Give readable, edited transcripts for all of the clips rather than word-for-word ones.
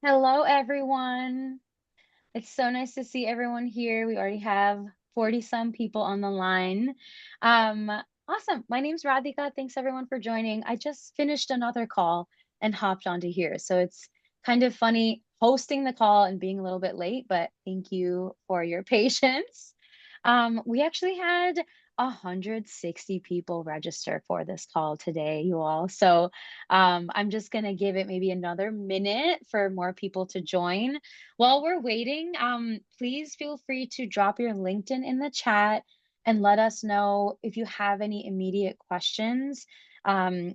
Hello, everyone. It's so nice to see everyone here. We already have 40 some people on the line. Um, awesome. My name's Radhika. Thanks everyone for joining. I just finished another call and hopped onto here. So it's kind of funny hosting the call and being a little bit late, but thank you for your patience. We actually had 160 people register for this call today, you all. So I'm just going to give it maybe another minute for more people to join. While we're waiting, please feel free to drop your LinkedIn in the chat and let us know if you have any immediate questions.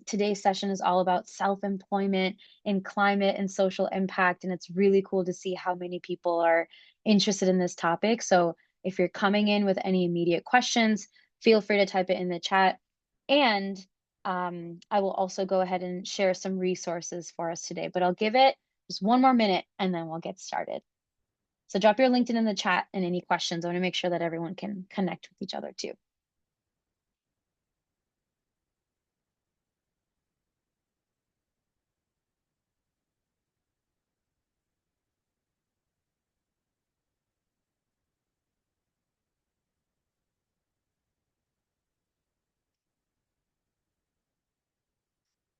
Today's session is all about self-employment and climate and social impact, and it's really cool to see how many people are interested in this topic. So if you're coming in with any immediate questions, feel free to type it in the chat. And I will also go ahead and share some resources for us today, but I'll give it just one more minute and then we'll get started. So drop your LinkedIn in the chat and any questions. I want to make sure that everyone can connect with each other too.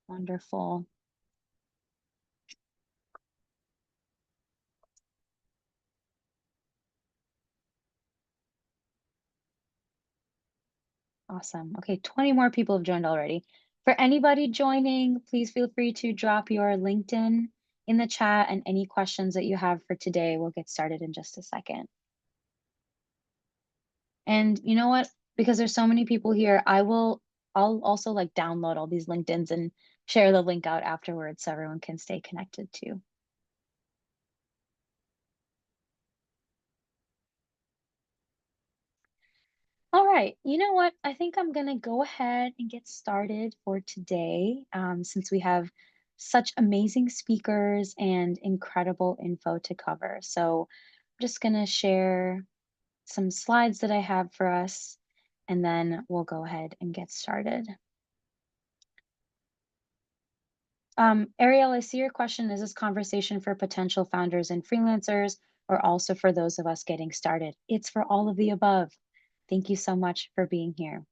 Wonderful. Awesome. Okay, 20 more people have joined already. For anybody joining, please feel free to drop your LinkedIn in the chat and any questions that you have for today. We'll get started in just a second. And you know what? Because there's so many people here, I'll also like download all these LinkedIns and share the link out afterwards so everyone can stay connected too. All right, you know what? I think I'm gonna go ahead and get started for today, since we have such amazing speakers and incredible info to cover. So I'm just gonna share some slides that I have for us, and then we'll go ahead and get started. Ariel, I see your question. Is this conversation for potential founders and freelancers, or also for those of us getting started? It's for all of the above. Thank you so much for being here.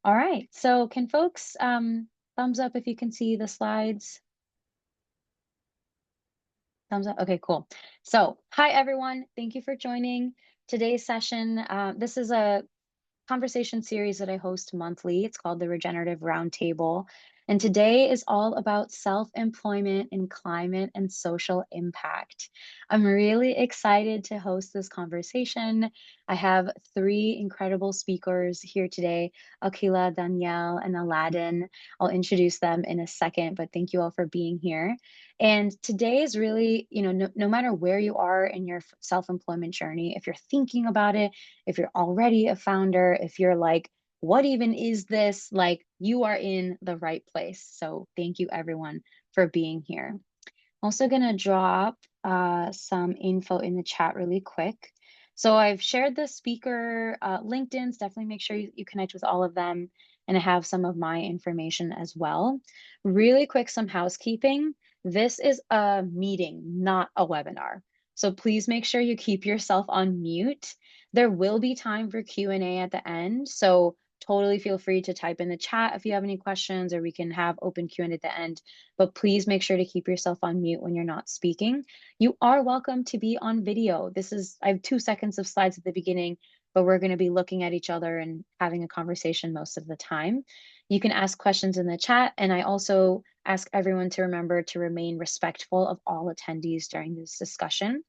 All right, so can folks thumbs up if you can see the slides? Thumbs up. Okay, cool. So, hi everyone. Thank you for joining today's session. This is a conversation series that I host monthly. It's called the Regenerative Roundtable. And today is all about self-employment in climate and social impact. I'm really excited to host this conversation. I have three incredible speakers here today, Akila, Danielle, and Aladdin. I'll introduce them in a second, but thank you all for being here. And today is really, no matter where you are in your self-employment journey, if you're thinking about it, if you're already a founder, if you're like, what even is this? Like, you are in the right place. So, thank you everyone for being here. Also, going to drop some info in the chat really quick. So, I've shared the speaker LinkedIn's. Definitely make sure you connect with all of them. And I have some of my information as well. Really quick, some housekeeping. This is a meeting, not a webinar. So please make sure you keep yourself on mute. There will be time for Q&A at the end. So totally feel free to type in the chat if you have any questions, or we can have open Q&A at the end. But please make sure to keep yourself on mute when you're not speaking. You are welcome to be on video. I have 2 seconds of slides at the beginning, but we're going to be looking at each other and having a conversation most of the time. You can ask questions in the chat, and I also ask everyone to remember to remain respectful of all attendees during this discussion.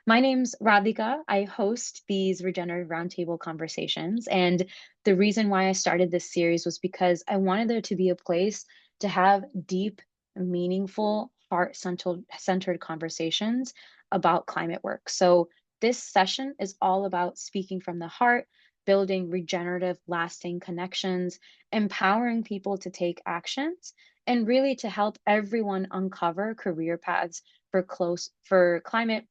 My name's Radhika. I host these Regenerative Roundtable conversations. And the reason why I started this series was because I wanted there to be a place to have deep, meaningful, heart-centered conversations about climate work. So this session is all about speaking from the heart, building regenerative, lasting connections, empowering people to take actions, and really to help everyone uncover career paths for climate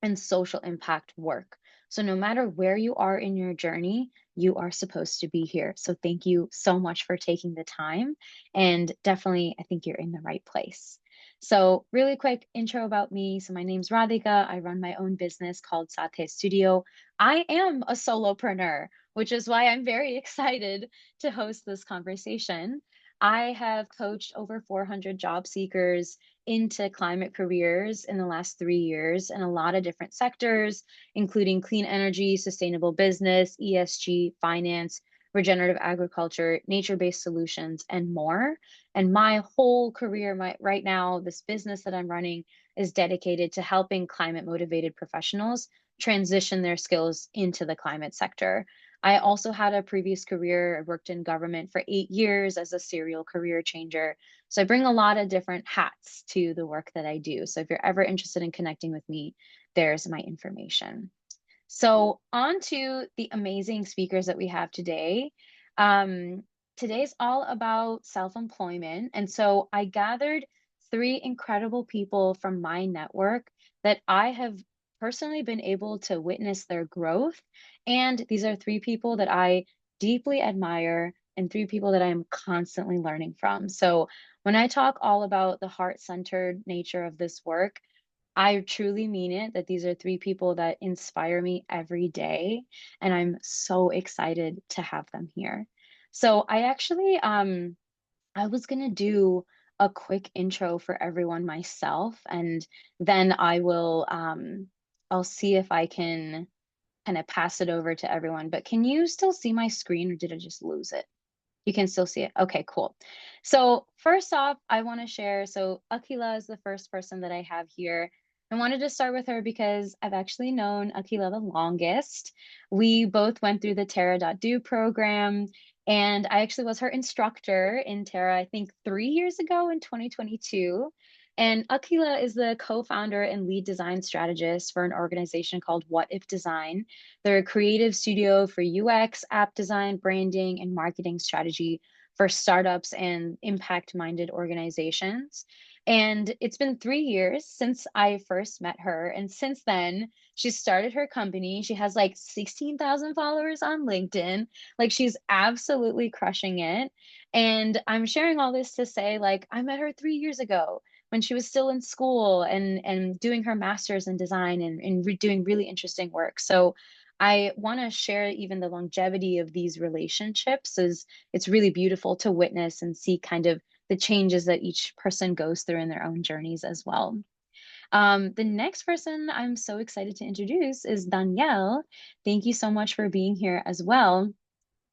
and social impact work. So no matter where you are in your journey, you are supposed to be here. So thank you so much for taking the time. And definitely, I think you're in the right place. So, really quick intro about me. So, my name's Radhika. I run my own business called Sathe Studio. I am a solopreneur, which is why I'm very excited to host this conversation. I have coached over 400 job seekers into climate careers in the last 3 years in a lot of different sectors, including clean energy, sustainable business, ESG, finance, regenerative agriculture, nature based solutions, and more. And my whole career, right now, this business that I'm running is dedicated to helping climate motivated professionals transition their skills into the climate sector. I also had a previous career. I worked in government for 8 years as a serial career changer. So I bring a lot of different hats to the work that I do. So if you're ever interested in connecting with me, there's my information. So, on to the amazing speakers that we have today. Um, Today's all about self employment. And so, I gathered three incredible people from my network that I have personally been able to witness their growth. And these are three people that I deeply admire and three people that I am constantly learning from. So, when I talk all about the heart centered nature of this work, I truly mean it that these are three people that inspire me every day, and I'm so excited to have them here. So I was gonna do a quick intro for everyone myself, and then I'll see if I can kind of pass it over to everyone. But can you still see my screen, or did I just lose it? You can still see it. Okay, cool. So first off, I want to share. So Akila is the first person that I have here. I wanted to start with her because I've actually known Akila the longest. We both went through the Terra.do program, and I actually was her instructor in Terra, I think 3 years ago in 2022. And Akila is the co-founder and lead design strategist for an organization called What If Design. They're a creative studio for UX, app design, branding, and marketing strategy for startups and impact minded organizations. And it's been 3 years since I first met her. And since then, she started her company. She has like 16,000 followers on LinkedIn. Like, she's absolutely crushing it. And I'm sharing all this to say, like, I met her 3 years ago when she was still in school and doing her master's in design and doing really interesting work. So I want to share even the longevity of these relationships, as it's really beautiful to witness and see kind of the changes that each person goes through in their own journeys as well. The next person I'm so excited to introduce is Danielle. Thank you so much for being here as well.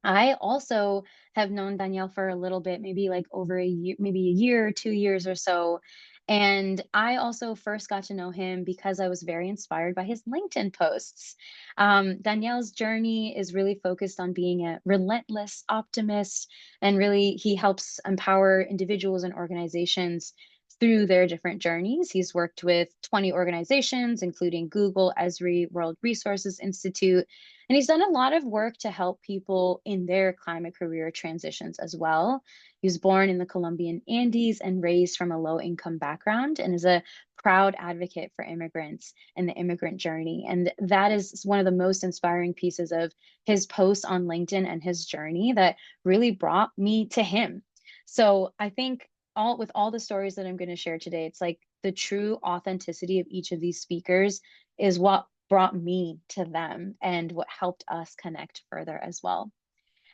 I also have known Danielle for a little bit, maybe like over a year, maybe a year or 2 years or so. And I also first got to know him because I was very inspired by his LinkedIn posts. Danielle's journey is really focused on being a relentless optimist, and really he helps empower individuals and organizations through their different journeys. He's worked with 20 organizations, including Google, Esri, World Resources Institute, and he's done a lot of work to help people in their climate career transitions as well. He was born in the Colombian Andes and raised from a low income background, and is a proud advocate for immigrants and the immigrant journey. And that is one of the most inspiring pieces of his posts on LinkedIn and his journey that really brought me to him. So I think all the stories that I'm going to share today, it's like the true authenticity of each of these speakers is what brought me to them and what helped us connect further as well.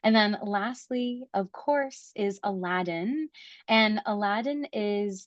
And then lastly, of course, is Aladdin. And Aladdin is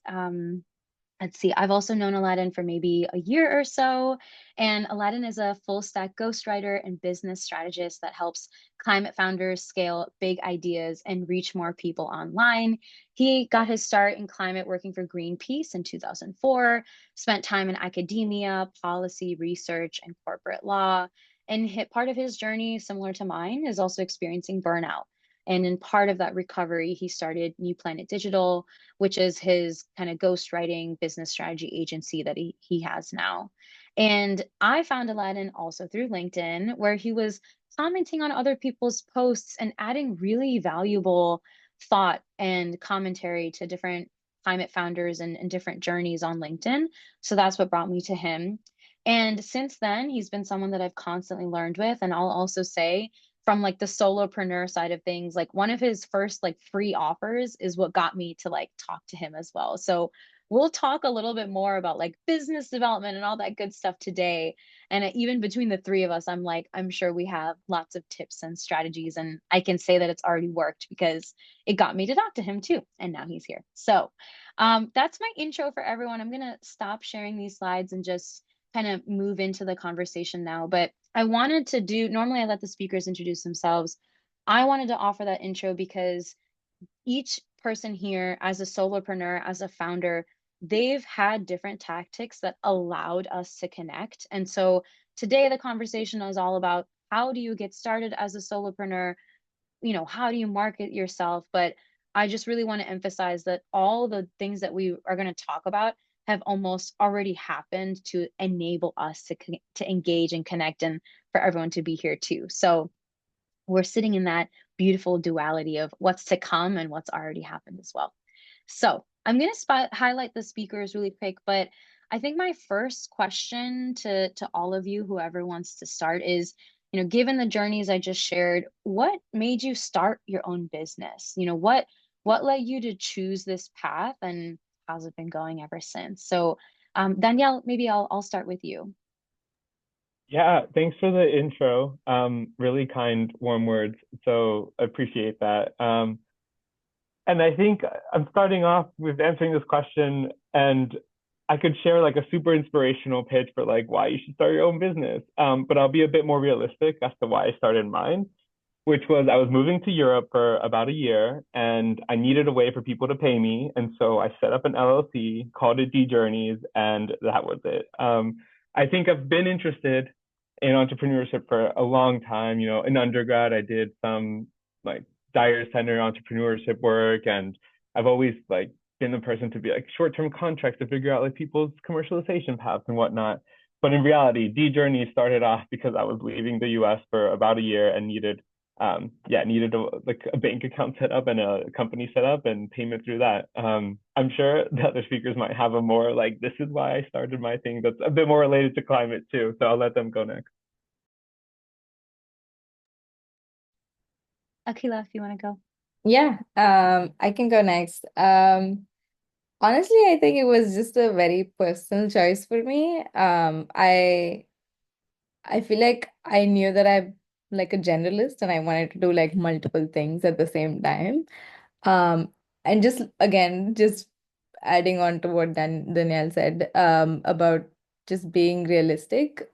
let's see, I've also known Aladdin for maybe a year or so. And Aladdin is a full stack ghostwriter and business strategist that helps climate founders scale big ideas and reach more people online. He got his start in climate working for Greenpeace in 2004, spent time in academia, policy research, and corporate law. And part of his journey, similar to mine, is also experiencing burnout. And in part of that recovery, he started New Planet Digital, which is his kind of ghostwriting business strategy agency that he has now. And I found Aladdin also through LinkedIn, where he was commenting on other people's posts and adding really valuable thought and commentary to different climate founders and different journeys on LinkedIn. So that's what brought me to him. And since then, he's been someone that I've constantly learned with. And I'll also say, from like the solopreneur side of things, like one of his first like free offers is what got me to like talk to him as well. So we'll talk a little bit more about like business development and all that good stuff today. And even between the three of us, I'm like, I'm sure we have lots of tips and strategies. And I can say that it's already worked because it got me to talk to him too. And now he's here. So that's my intro for everyone. I'm going to stop sharing these slides and just kind of move into the conversation now. But I wanted to do, normally I let the speakers introduce themselves. I wanted to offer that intro because each person here, as a solopreneur, as a founder, they've had different tactics that allowed us to connect. And so today the conversation is all about how do you get started as a solopreneur? How do you market yourself? But I just really want to emphasize that all the things that we are going to talk about have almost already happened to enable us to engage and connect and for everyone to be here too. So we're sitting in that beautiful duality of what's to come and what's already happened as well. So I'm going to highlight the speakers really quick, but I think my first question to all of you, whoever wants to start, is, given the journeys I just shared, what made you start your own business? What led you to choose this path, and how's it been going ever since? So, Danielle, maybe I'll start with you. Yeah, thanks for the intro. Really kind, warm words. So I appreciate that. And I think I'm starting off with answering this question, and I could share like a super inspirational pitch for like why you should start your own business. But I'll be a bit more realistic as to why I started mine, which was I was moving to Europe for about a year and I needed a way for people to pay me. And so I set up an LLC, called it D Journeys, and that was it. I think I've been interested in entrepreneurship for a long time. In undergrad, I did some like Dyer Center entrepreneurship work, and I've always like been the person to be like short-term contracts to figure out like people's commercialization paths and whatnot. But in reality, D Journey started off because I was leaving the US for about a year and needed a bank account set up and a company set up and payment through that. I'm sure the other speakers might have a more like, this is why I started my thing that's a bit more related to climate too. So I'll let them go next. Akila, if you want to go. Yeah, I can go next. Honestly, I think it was just a very personal choice for me. I feel like I knew that I'm like a generalist and I wanted to do like multiple things at the same time. Um, and just again, just adding on to what Danielle said, about just being realistic.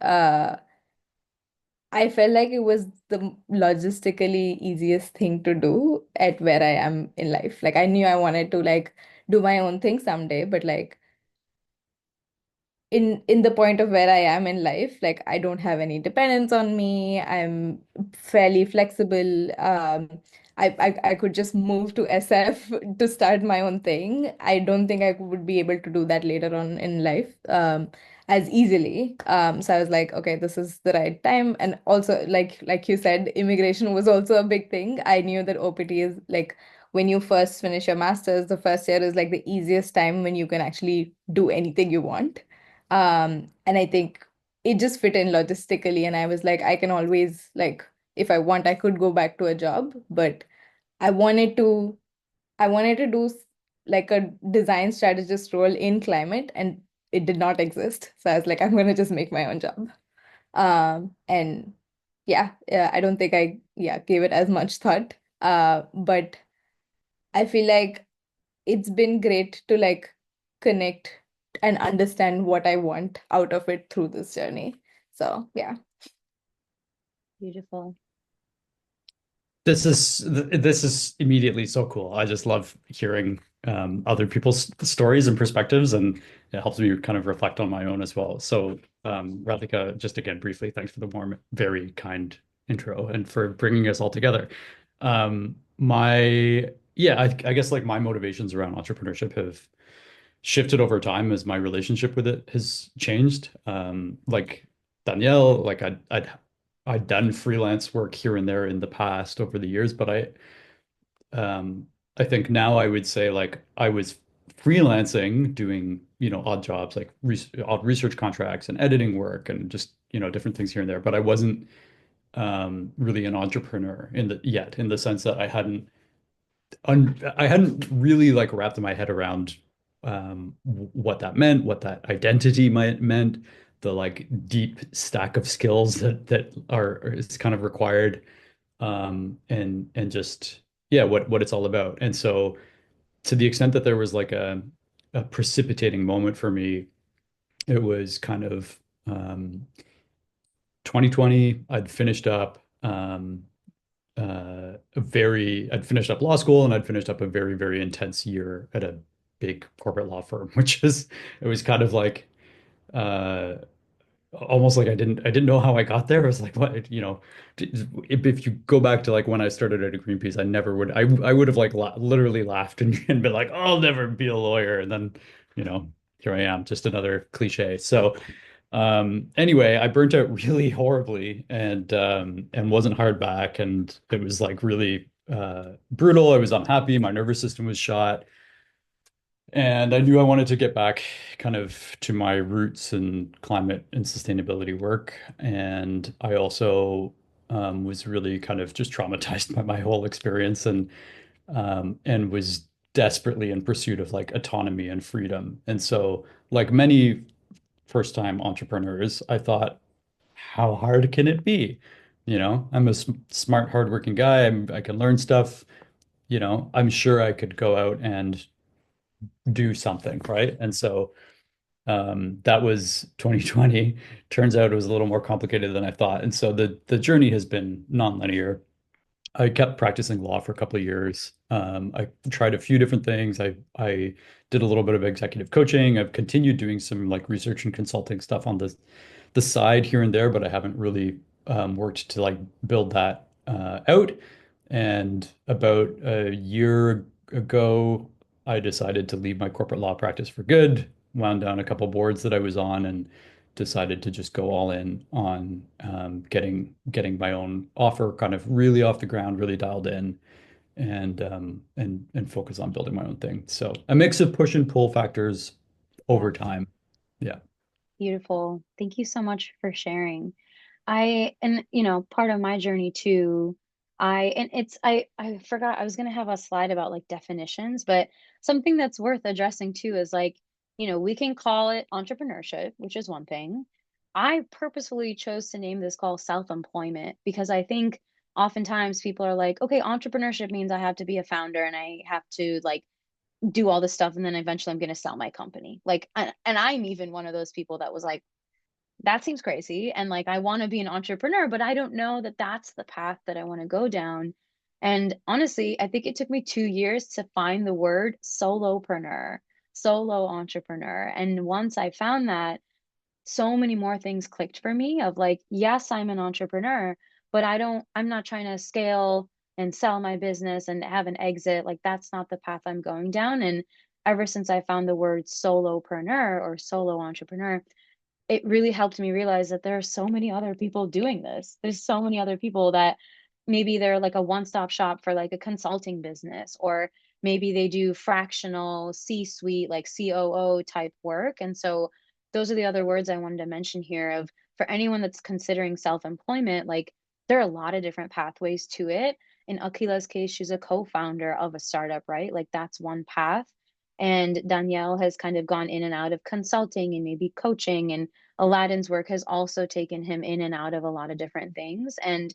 I felt like it was the logistically easiest thing to do at where I am in life. Like I knew I wanted to like do my own thing someday, but like in the point of where I am in life, like I don't have any dependence on me. I'm fairly flexible. I could just move to SF to start my own thing. I don't think I would be able to do that later on in life, as easily. So I was like, okay, this is the right time. And also, like you said, immigration was also a big thing. I knew that OPT is like when you first finish your master's, the first year is like the easiest time when you can actually do anything you want. And I think it just fit in logistically. And I was like, I can always, like, if I want, I could go back to a job, but I wanted to, I wanted to do like a design strategist role in climate, and it did not exist. So I was like, I'm going to just make my own job. And yeah, I don't think I gave it as much thought. But I feel like it's been great to like connect and understand what I want out of it through this journey. So, yeah. Beautiful. This is immediately so cool. I just love hearing other people's stories and perspectives, and it helps me kind of reflect on my own as well. So, Radhika, just again briefly, thanks for the warm, very kind intro and for bringing us all together. I guess like my motivations around entrepreneurship have shifted over time as my relationship with it has changed. Like Danielle, like I'd done freelance work here and there in the past over the years, but I think now I would say like I was freelancing, doing, odd jobs like odd research contracts and editing work and just, different things here and there, but I wasn't really an entrepreneur in the sense that I hadn't really like wrapped my head around what that meant, what that identity might meant, the like deep stack of skills that is kind of required, and just yeah, what it's all about. And so to the extent that there was like a precipitating moment for me, it was kind of 2020. I'd finished up law school and I'd finished up a very, very intense year at a big corporate law firm, it was kind of like uh almost like I didn't know how I got there. It was like what, if you go back to like when I started at Greenpeace, I would have like la literally laughed and been like, oh, I'll never be a lawyer. And then, you know, here I am, just another cliche. So anyway, I burnt out really horribly and wasn't hired back, and it was like really brutal. I was unhappy. My nervous system was shot. And I knew I wanted to get back kind of to my roots in climate and sustainability work. And I also was really kind of just traumatized by my whole experience and was desperately in pursuit of like autonomy and freedom. And so, like many first-time entrepreneurs, I thought, how hard can it be? I'm a smart, hardworking guy. I can learn stuff. I'm sure I could go out and do something, right? And so that was 2020. Turns out it was a little more complicated than I thought. And so the journey has been non-linear. I kept practicing law for a couple of years. I tried a few different things. I did a little bit of executive coaching. I've continued doing some like research and consulting stuff on the side here and there, but I haven't really worked to like build that out. And about a year ago, I decided to leave my corporate law practice for good, wound down a couple boards that I was on, and decided to just go all in on getting my own offer kind of really off the ground, really dialed in, and focus on building my own thing. So a mix of push and pull factors Yeah, over time. Yeah. beautiful. Thank you so much for sharing. And part of my journey too, I forgot I was gonna have a slide about like definitions, but something that's worth addressing too is like, we can call it entrepreneurship, which is one thing. I purposefully chose to name this called self-employment because I think oftentimes people are like, okay, entrepreneurship means I have to be a founder and I have to like do all this stuff and then eventually I'm gonna sell my company. Like, and I'm even one of those people that was like, that seems crazy. And like, I want to be an entrepreneur, but I don't know that that's the path that I want to go down. And honestly, I think it took me 2 years to find the word solopreneur, solo entrepreneur. And once I found that, so many more things clicked for me of like, yes, I'm an entrepreneur, but I'm not trying to scale and sell my business and have an exit. Like, that's not the path I'm going down. And ever since I found the word solopreneur or solo entrepreneur, it really helped me realize that there are so many other people doing this. There's so many other people that maybe they're like a one-stop shop for like a consulting business, or maybe they do fractional C-suite, like COO type work. And so those are the other words I wanted to mention here of for anyone that's considering self-employment, like there are a lot of different pathways to it. In Akila's case, she's a co-founder of a startup, right? Like that's one path. And Danielle has kind of gone in and out of consulting and maybe coaching, and Aladdin's work has also taken him in and out of a lot of different things. And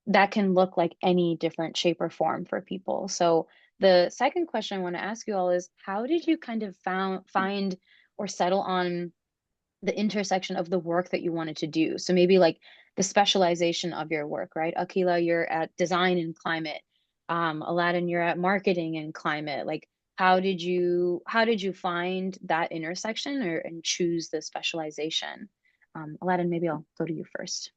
that can look like any different shape or form for people. So the second question I want to ask you all is how did you kind of find or settle on the intersection of the work that you wanted to do? So maybe like the specialization of your work, right? Akila, you're at design and climate. Aladdin, you're at marketing and climate. Like how did you find that intersection or and choose the specialization? Aladdin, maybe I'll go to you first.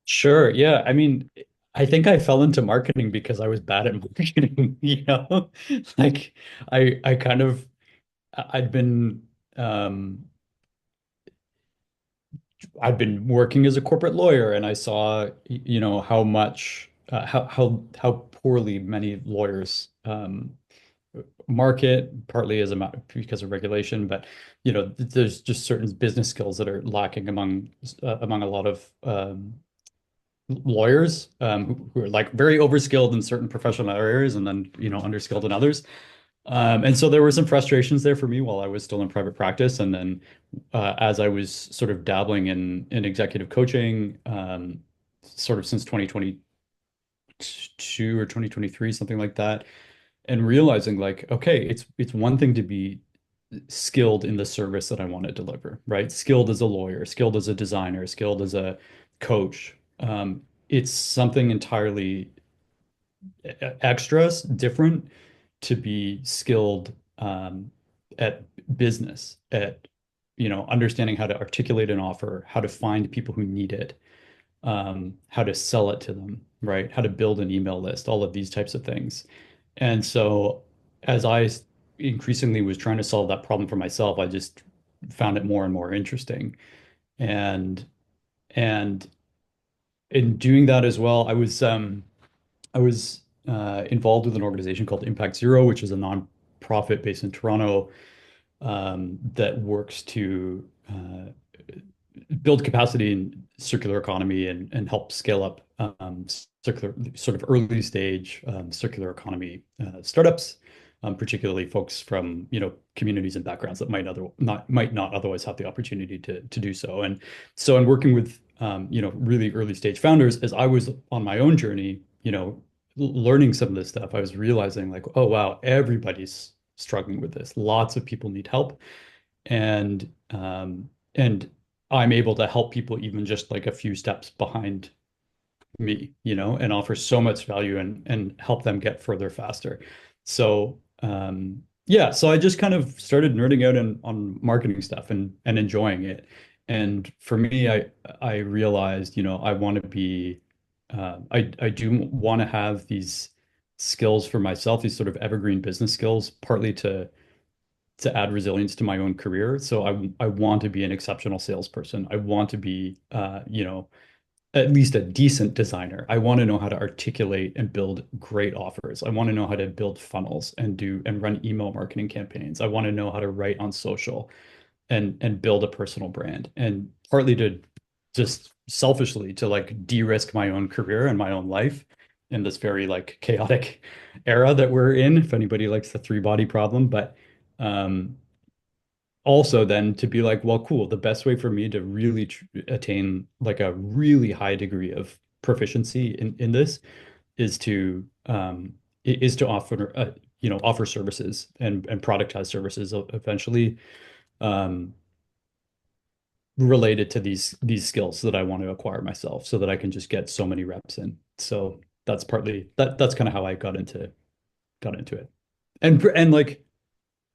Sure. Yeah. I mean, I think I fell into marketing because I was bad at marketing, Like I kind of I'd been um I'd been working as a corporate lawyer and I saw, how much how poorly many lawyers market, partly because of regulation, but there's just certain business skills that are lacking among a lot of lawyers who are like very overskilled in certain professional areas and then, underskilled in others. And so there were some frustrations there for me while I was still in private practice. And then as I was sort of dabbling in executive coaching, sort of since 2022 or 2023, something like that, and realizing like, okay, it's one thing to be skilled in the service that I want to deliver, right? Skilled as a lawyer, skilled as a designer, skilled as a coach. It's something entirely extras, different to be skilled at business, at understanding how to articulate an offer, how to find people who need it, how to sell it to them, right? How to build an email list, all of these types of things. And so as I increasingly was trying to solve that problem for myself, I just found it more and more interesting. And in doing that as well, I was involved with an organization called Impact Zero, which is a nonprofit based in Toronto that works to build capacity in circular economy and help scale up circular sort of early stage circular economy startups, particularly folks from communities and backgrounds that might not otherwise have the opportunity to do so. And so in working with really early stage founders, as I was on my own journey, learning some of this stuff, I was realizing like, oh wow, everybody's struggling with this. Lots of people need help, and I'm able to help people even just like a few steps behind me, and offer so much value and help them get further faster. So yeah, so I just kind of started nerding out on marketing stuff and enjoying it. And for me, I realized, I want to be I do want to have these skills for myself, these sort of evergreen business skills, partly to add resilience to my own career. So I want to be an exceptional salesperson. I want to be at least a decent designer. I want to know how to articulate and build great offers. I want to know how to build funnels and run email marketing campaigns. I want to know how to write on social and build a personal brand. And partly to just selfishly to like de-risk my own career and my own life in this very like chaotic era that we're in, if anybody likes the three body problem. But um also then to be like, well, cool, the best way for me to really attain like a really high degree of proficiency in this is to offer offer services and productize services eventually, um related to these skills that I want to acquire myself so that I can just get so many reps in. So that's kind of how I got into it. And like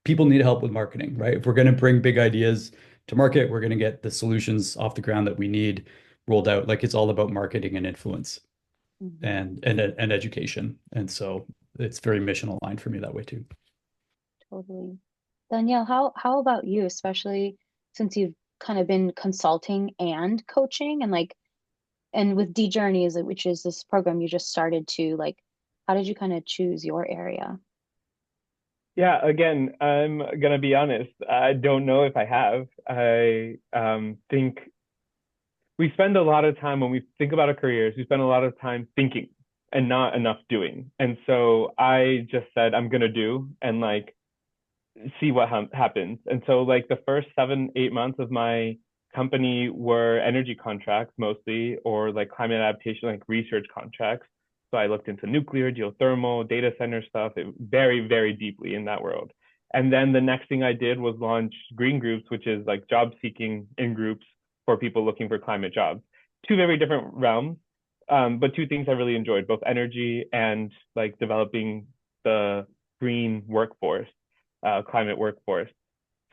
people need help with marketing, right? If we're going to bring big ideas to market, we're going to get the solutions off the ground that we need rolled out. Like it's all about marketing and influence Mhm. and education. And so it's very mission aligned for me that way too. Totally. Danielle, how about you, especially since you've kind of been consulting and coaching and like and with D Journeys, which is this program you just started to like, how did you kind of choose your area? Yeah, again, I'm gonna be honest. I don't know if I have. I think we spend a lot of time when we think about our careers, we spend a lot of time thinking and not enough doing. And so I just said I'm gonna do and like see what happens. And so like the first 7, 8 months of my company were energy contracts mostly, or like climate adaptation, like research contracts. So I looked into nuclear, geothermal, data center stuff, very, very deeply in that world. And then the next thing I did was launch green groups, which is like job seeking in groups for people looking for climate jobs. Two very different realms, but two things I really enjoyed, both energy and like developing the green workforce, climate workforce.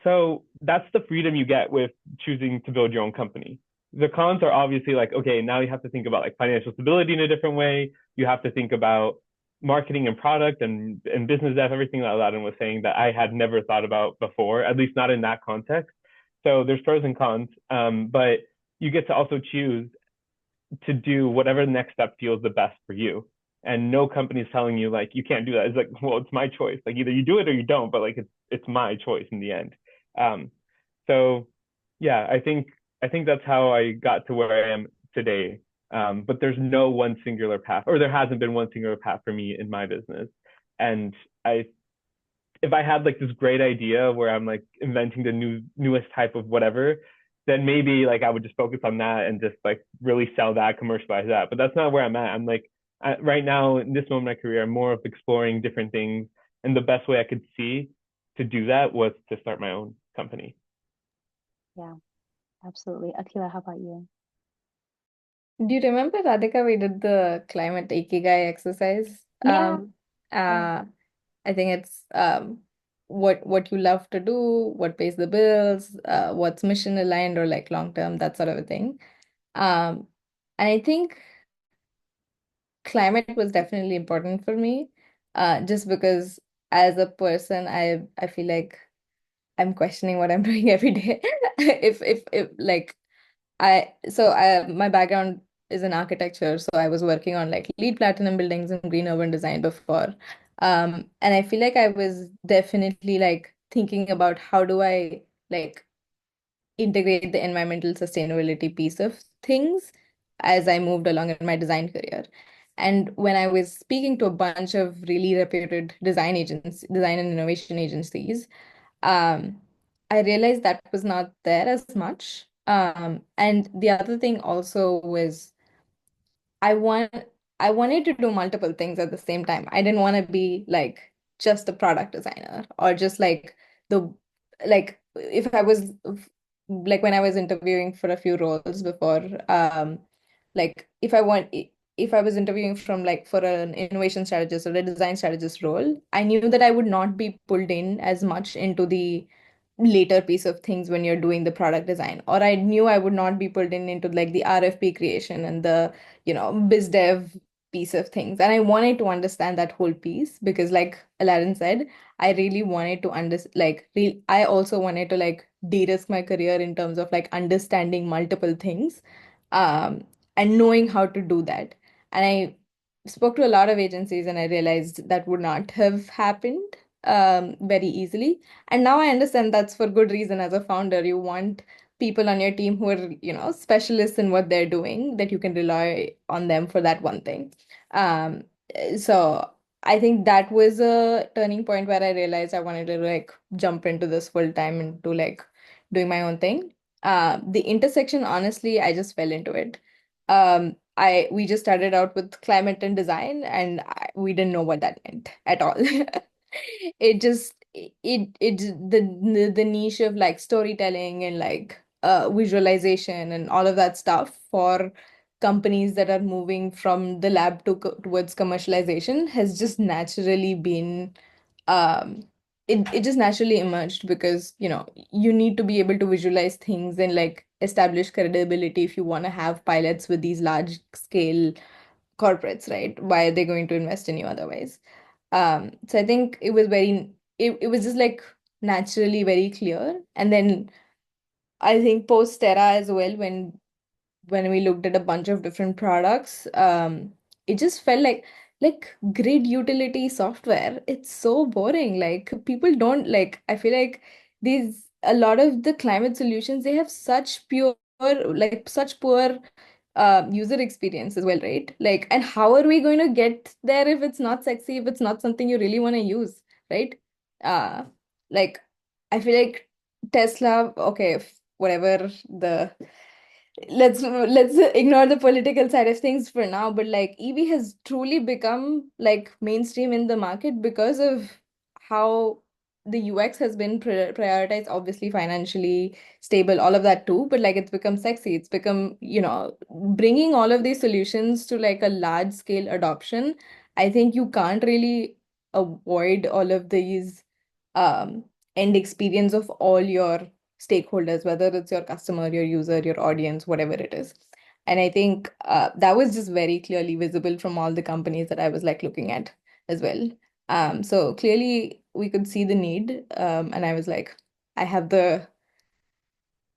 So that's the freedom you get with choosing to build your own company. The cons are obviously like, okay, now you have to think about like financial stability in a different way. You have to think about marketing and product and business dev, everything that Aladdin was saying that I had never thought about before, at least not in that context. So there's pros and cons, but you get to also choose to do whatever the next step feels the best for you. And no company is telling you like you can't do that. It's like, well, it's my choice. Like either you do it or you don't, but like it's my choice in the end. Um, so yeah, I think that's how I got to where I am today. But there's no one singular path, or there hasn't been one singular path for me in my business. And if I had like this great idea where I'm like inventing the newest type of whatever, then maybe like I would just focus on that and just like really sell that, commercialize that. But that's not where I'm at. I'm like right now in this moment of my career, I'm more of exploring different things, and the best way I could see to do that was to start my own company. Yeah, absolutely. Akila, how about you? Do you remember, Radhika, we did the climate ikigai exercise? Yeah. Uh, I think it's what you love to do, what pays the bills, what's mission aligned or like long term, that sort of a thing. Um, and I think climate was definitely important for me, just because as a person, I feel like I'm questioning what I'm doing every day. If like my background is in architecture, so I was working on like LEED Platinum buildings and green urban design before. And I feel like I was definitely like thinking about how do I like integrate the environmental sustainability piece of things as I moved along in my design career. And when I was speaking to a bunch of really reputed design and innovation agencies, um, I realized that was not there as much. And the other thing also was I want I wanted to do multiple things at the same time. I didn't want to be like just a product designer or just like the like if I was like when I was interviewing for a few roles before, like if I was interviewing from like for an innovation strategist or a design strategist role, I knew that I would not be pulled in as much into the later piece of things when you're doing the product design, or I knew I would not be pulled in into like the RFP creation and the biz dev piece of things. And I wanted to understand that whole piece because like Aladdin said, I really wanted to I also wanted to like de-risk my career in terms of like understanding multiple things, um and knowing how to do that. And I spoke to a lot of agencies and I realized that would not have happened very easily. And now I understand that's for good reason. As a founder, you want people on your team who are, specialists in what they're doing, that you can rely on them for that one thing. Um, so I think that was a turning point where I realized I wanted to like jump into this full time and do like doing my own thing. The intersection, honestly, I just fell into it. We just started out with climate and design, and we didn't know what that meant at all. It just it the niche of like storytelling and like visualization and all of that stuff for companies that are moving from the lab towards commercialization has just naturally been um it just naturally emerged because you need to be able to visualize things and like establish credibility if you want to have pilots with these large scale corporates, right? Why are they going to invest in you otherwise? So I think it was just like naturally very clear. And then I think post Terra as well, when we looked at a bunch of different products, it just felt like grid utility software. It's so boring. Like people don't like, I feel like these a lot of the climate solutions, they have such poor user experience as well, right? Like, and how are we going to get there if it's not sexy, if it's not something you really want to use, right? Uh, like I feel like Tesla, okay, whatever the let's ignore the political side of things for now, but like EV has truly become like mainstream in the market because of how the UX has been prioritized, obviously financially stable, all of that too, but like it's become sexy. It's become, bringing all of these solutions to like a large scale adoption. I think you can't really avoid all of these um end experience of all your stakeholders, whether it's your customer, your user, your audience, whatever it is. And I think that was just very clearly visible from all the companies that I was like looking at as well. So clearly we could see the need, and I was like, I have the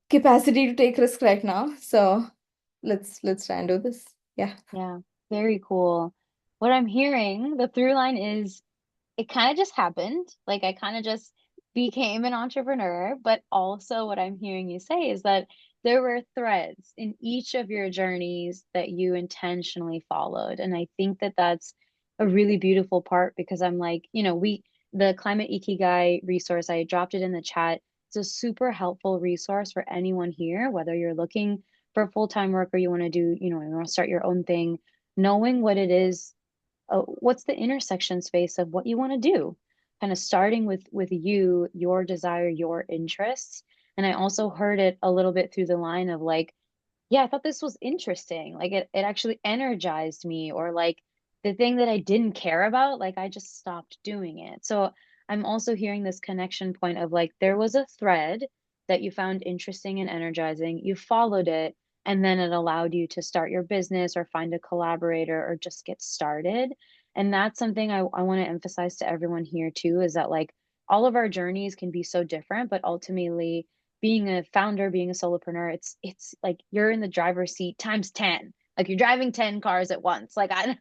capacity to take risk right now. So let's try and do this. Yeah. Yeah, very cool. What I'm hearing, the through line is it kind of just happened. Like I kind of just became an entrepreneur, but also what I'm hearing you say is that there were threads in each of your journeys that you intentionally followed. And I think that that's a really beautiful part, because I'm like, the Climate Ikigai resource, I dropped it in the chat. It's a super helpful resource for anyone here, whether you're looking for full-time work or you want to do, you want to start your own thing, knowing what it is, what's the intersection space of what you want to do, kind of starting with you, your desire, your interests. And I also heard it a little bit through the line of like, yeah, I thought this was interesting. Like it actually energized me, or like the thing that I didn't care about, like I just stopped doing it. So I'm also hearing this connection point of like there was a thread that you found interesting and energizing, you followed it, and then it allowed you to start your business or find a collaborator or just get started. And that's something I want to emphasize to everyone here too, is that like all of our journeys can be so different, but ultimately being a founder, being a solopreneur, it's like you're in the driver's seat times 10. Like you're driving 10 cars at once. Like I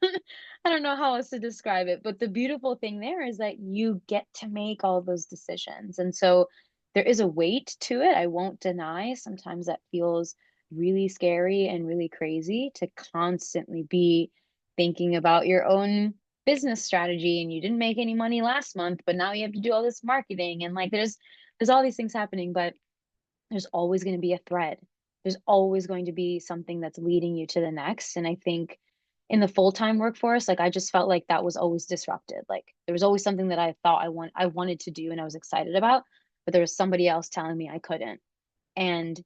don't know how else to describe it, but the beautiful thing there is that you get to make all those decisions. And so there is a weight to it. I won't deny. Sometimes that feels really scary and really crazy to constantly be thinking about your own business strategy, and you didn't make any money last month, but now you have to do all this marketing, and like there's all these things happening, but there's always going to be a thread. There's always going to be something that's leading you to the next. And I think in the full-time workforce, like I just felt like that was always disrupted. Like there was always something that I thought I wanted to do and I was excited about, but there was somebody else telling me I couldn't. And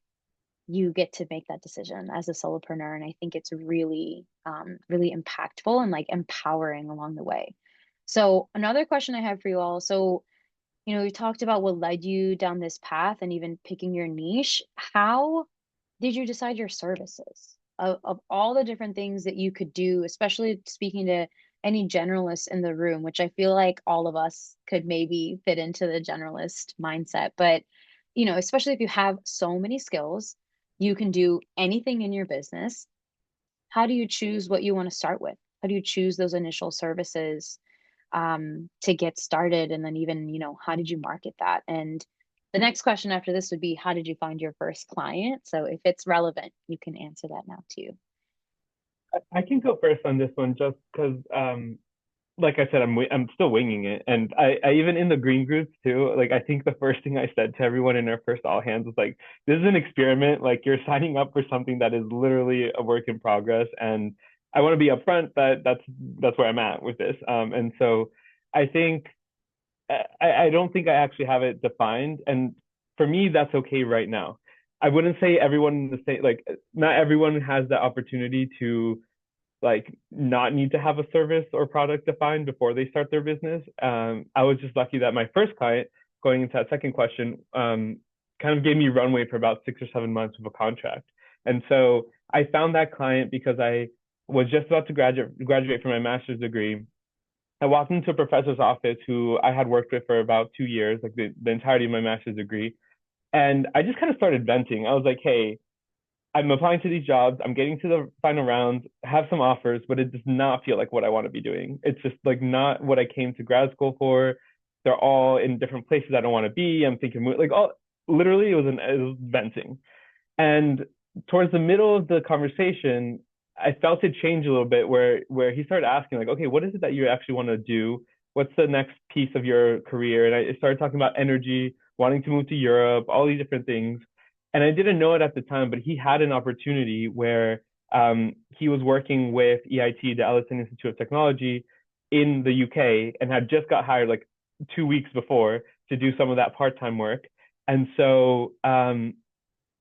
you get to make that decision as a solopreneur. And I think it's really, really impactful and like empowering along the way. So another question I have for you all. So we talked about what led you down this path and even picking your niche. How did you decide your services? Of all the different things that you could do, especially speaking to any generalists in the room, which I feel like all of us could maybe fit into the generalist mindset. But, especially if you have so many skills, you can do anything in your business. How do you choose what you want to start with? How do you choose those initial services to get started? And then even, how did you market that? And the next question after this would be, how did you find your first client? So if it's relevant, you can answer that now too. I can go first on this one just because, like I said, I'm still winging it, and I even in the green groups too. Like I think the first thing I said to everyone in our first all hands was like, "This is an experiment. Like you're signing up for something that is literally a work in progress, and I want to be upfront that that's where I'm at with this." And so I think I don't think I actually have it defined, and for me that's okay right now. I wouldn't say everyone in the same, like not everyone has the opportunity to like not need to have a service or product defined before they start their business. I was just lucky that my first client, going into that second question, kind of gave me runway for about 6 or 7 months of a contract. And so I found that client because I was just about to graduate from my master's degree. I walked into a professor's office who I had worked with for about 2 years, like the entirety of my master's degree. And I just kind of started venting. I was like, hey, I'm applying to these jobs. I'm getting to the final rounds, have some offers, but it does not feel like what I want to be doing. It's just like not what I came to grad school for. They're all in different places I don't want to be. I'm thinking like all literally it was venting. And towards the middle of the conversation, I felt it change a little bit where he started asking like, okay, what is it that you actually want to do? What's the next piece of your career? And I started talking about energy, wanting to move to Europe, all these different things. And I didn't know it at the time, but he had an opportunity where he was working with EIT, the Ellison Institute of Technology, in the UK, and had just got hired like 2 weeks before to do some of that part-time work. And so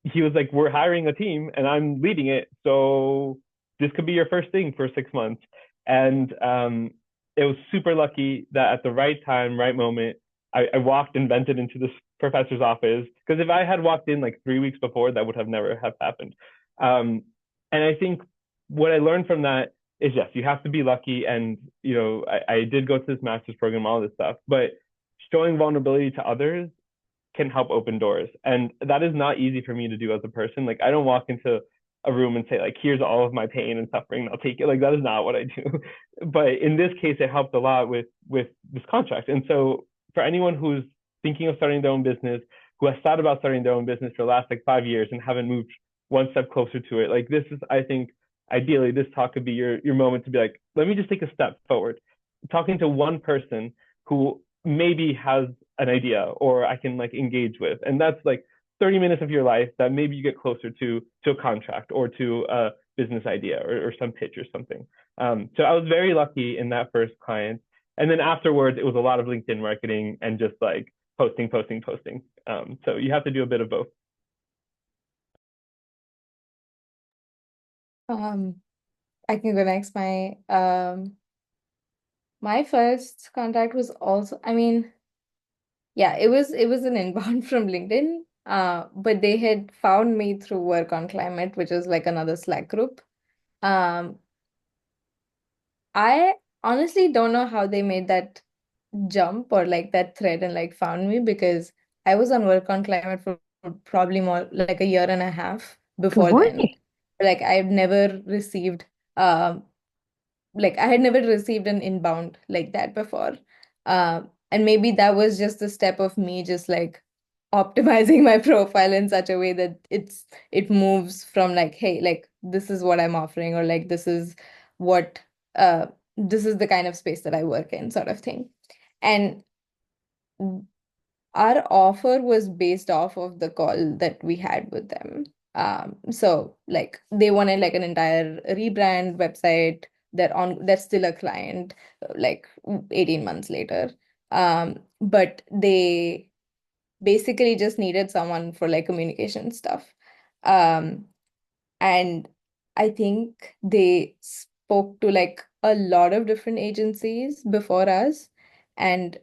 he was like, we're hiring a team and I'm leading it. So this could be your first thing for 6 months. And it was super lucky that at the right time, right moment, I walked and vented into this professor's office. Because if I had walked in like 3 weeks before, that would have never have happened. And I think what I learned from that is, yes, you have to be lucky. And, I did go to this master's program, all this stuff, but showing vulnerability to others can help open doors. And that is not easy for me to do as a person. Like I don't walk into a room and say like, here's all of my pain and suffering, I'll take it. Like that is not what I do. But in this case, it helped a lot with this contract. And so for anyone who's thinking of starting their own business, who has thought about starting their own business for the last like 5 years and haven't moved one step closer to it. Like this is, I think, ideally, this talk could be your moment to be like, let me just take a step forward, talking to one person who maybe has an idea or I can like engage with, and that's like 30 minutes of your life that maybe you get closer to a contract or to a business idea or some pitch or something. So I was very lucky in that first client. And then afterwards, it was a lot of LinkedIn marketing and just like posting, posting, posting. So you have to do a bit of both. I can go next. My first contact was also, I mean, yeah, it was an inbound from LinkedIn. But they had found me through Work on Climate, which is like another Slack group. Um, I honestly don't know how they made that jump or like that thread and like found me because I was on Work on Climate for probably more like a year and a half before then. Great. Like I've never received um like I had never received an inbound like that before. And maybe that was just a step of me just like optimizing my profile in such a way that it moves from like, hey, like this is what I'm offering, or like what uh this is the kind of space that I work in, sort of thing. And our offer was based off of the call that we had with them. So like they wanted like an entire rebrand website. They're still a client, like 18 months later. But they basically just needed someone for like communication stuff. Um, and I think they spoke to like a lot of different agencies before us. And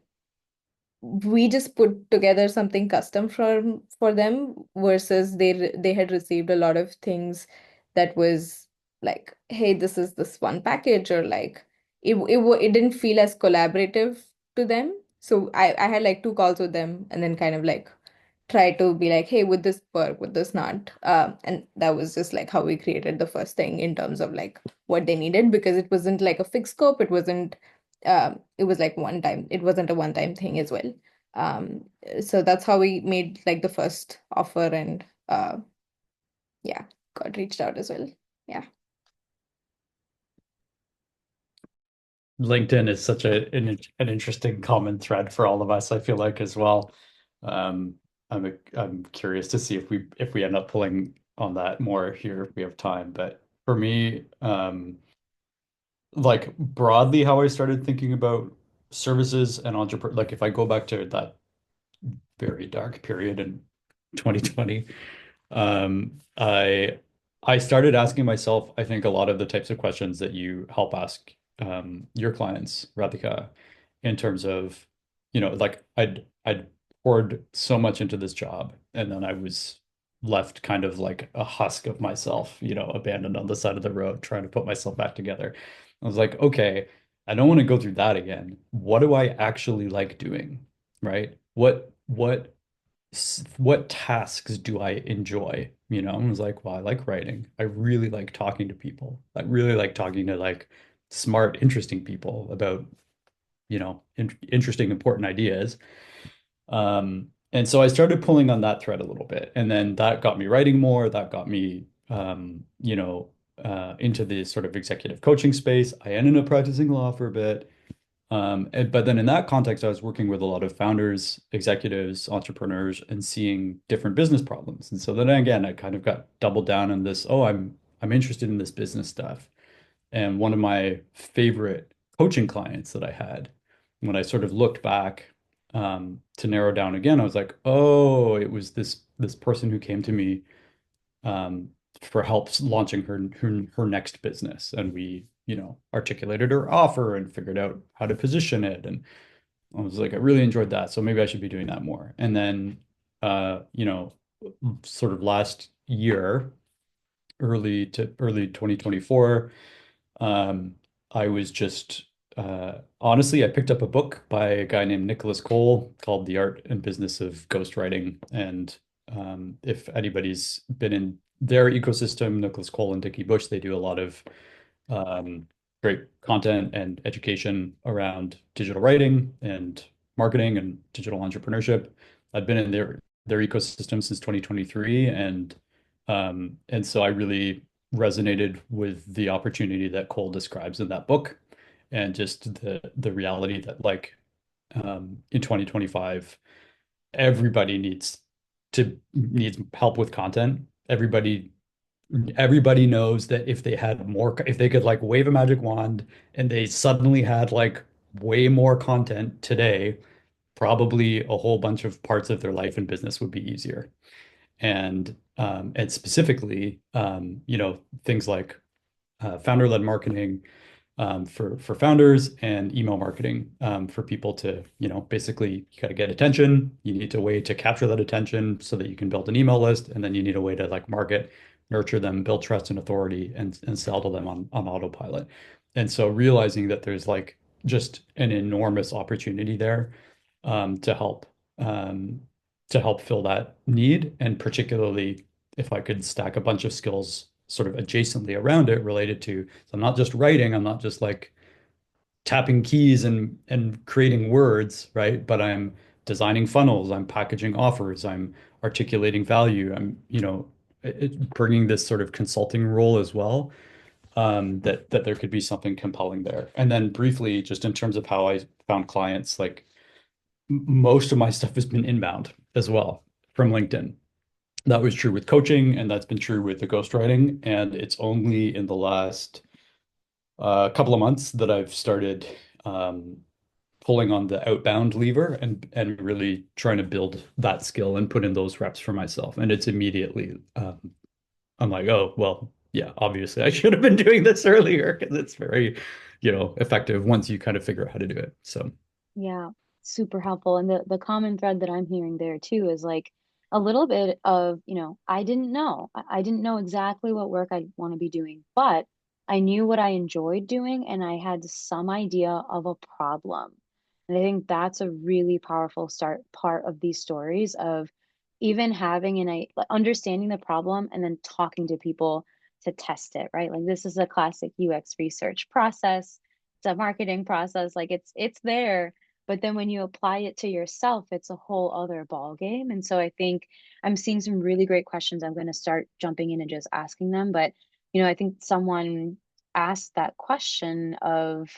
we just put together something custom for them versus they had received a lot of things that was like, hey, this is this one package, or like it didn't feel as collaborative to them. So I had like two calls with them and then kind of like try to be like, hey, would this work, would this not? And that was just like how we created the first thing in terms of like what they needed, because it wasn't like a fixed scope. It was like one time. It wasn't a one-time thing as well. Um, so that's how we made like the first offer, and yeah, got reached out as well. Yeah. LinkedIn is such an interesting common thread for all of us, I feel like as well. I'm curious to see if we end up pulling on that more here if we have time. But for me, like broadly how I started thinking about services and entrepreneur, like if I go back to that very dark period in 2020, I started asking myself, I think, a lot of the types of questions that you help ask your clients, Radhika, in terms of, like I'd poured so much into this job, and then I was left kind of like a husk of myself, abandoned on the side of the road, trying to put myself back together. I was like, okay, I don't want to go through that again. What do I actually like doing? Right? What tasks do I enjoy? And I was like, well, I like writing. I really like talking to people. I really like talking to like smart, interesting people about, interesting, important ideas. And so I started pulling on that thread a little bit. And then that got me writing more. That got me, into the sort of executive coaching space. I ended up practicing law for a bit. But then in that context, I was working with a lot of founders, executives, entrepreneurs, and seeing different business problems. And so then again, I kind of got doubled down on this. Oh, I'm interested in this business stuff. And one of my favorite coaching clients that I had, when I sort of looked back to narrow down again, I was like, oh, it was this person who came to me um, for help launching her next business, and we articulated her offer and figured out how to position it, and I was like, I really enjoyed that, so maybe I should be doing that more. And then sort of last year, early 2024, um, I was just honestly, I picked up a book by a guy named Nicholas Cole called The Art and Business of Ghostwriting. And if anybody's been in their ecosystem, Nicholas Cole and Dickie Bush, they do a lot of um, great content and education around digital writing and marketing and digital entrepreneurship. I've been in their ecosystem since 2023, and And so I really resonated with the opportunity that Cole describes in that book, and just the reality that like in 2025, everybody needs help with content. Everybody knows that if they could like wave a magic wand and they suddenly had like way more content today, probably a whole bunch of parts of their life and business would be easier. And specifically, things like founder-led marketing for founders, and email marketing for people to, basically you got to get attention. You need a way to capture that attention so that you can build an email list, and then you need a way to like market, nurture them, build trust and authority, and sell to them on autopilot. And so realizing that there's like just an enormous opportunity there um, to help um, to help fill that need, and particularly if I could stack a bunch of skills sort of adjacently around it related to, so I'm not just writing, I'm not just like tapping keys and creating words, right? But I'm designing funnels, I'm packaging offers, I'm articulating value, I'm, bringing this sort of consulting role as well. That there could be something compelling there. And then briefly, just in terms of how I found clients, like most of my stuff has been inbound as well from LinkedIn. That was true with coaching, and that's been true with the ghostwriting. And it's only in the last couple of months that I've started um, pulling on the outbound lever and really trying to build that skill and put in those reps for myself. And it's immediately, I'm like, oh, well, yeah, obviously I should have been doing this earlier because it's very, effective once you kind of figure out how to do it. So, Yeah, super helpful. And the common thread that I'm hearing there too is like a little bit of, I didn't know. I didn't know exactly what work I want to be doing, but I knew what I enjoyed doing and I had some idea of a problem. And I think that's a really powerful start part of these stories of even having like, understanding the problem and then talking to people to test it, right? Like this is a classic UX research process. It's a marketing process. Like it's there, but then when you apply it to yourself, it's a whole other ball game. And so I think I'm seeing some really great questions. I'm going to start jumping in and just asking them. But, I think someone asked that question of,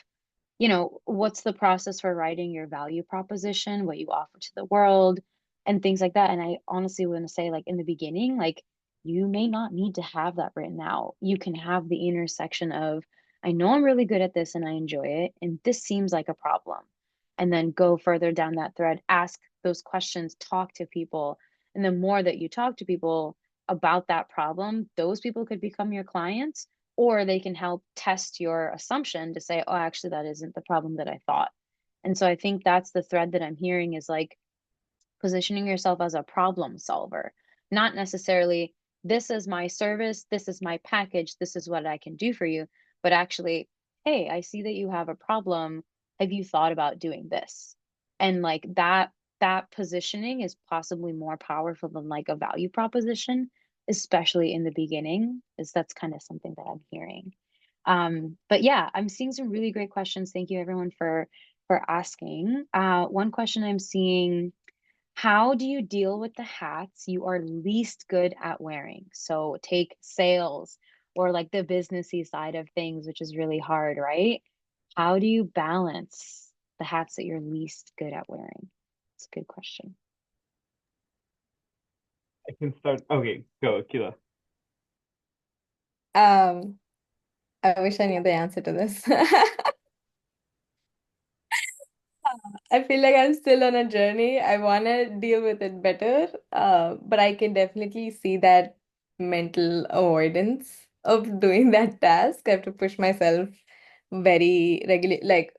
what's the process for writing your value proposition, what you offer to the world, and things like that. And I honestly want to say, like, in the beginning, like, you may not need to have that written out. You can have the intersection of, I know I'm really good at this and I enjoy it, and this seems like a problem. And then go further down that thread, ask those questions, talk to people. And the more that you talk to people about that problem, those people could become your clients, or they can help test your assumption to say, oh, actually, that isn't the problem that I thought. And so I think that's the thread that I'm hearing is like positioning yourself as a problem solver, not necessarily, this is my service, this is my package, this is what I can do for you, but actually, hey, I see that you have a problem. Have you thought about doing this? And like that positioning is possibly more powerful than like a value proposition, especially in the beginning, is that's kind of something that I'm hearing. But yeah, I'm seeing some really great questions. Thank you everyone for asking. One question I'm seeing, how do you deal with the hats you are least good at wearing? So take sales or like the businessy side of things, which is really hard, right? How do you balance the hats that you're least good at wearing? It's a good question. I can start. Okay, go, Akila. Um, I wish I knew the answer to this. I feel like I'm still on a journey. I want to deal with it better, but I can definitely see that mental avoidance of doing that task. I have to push myself very regularly, like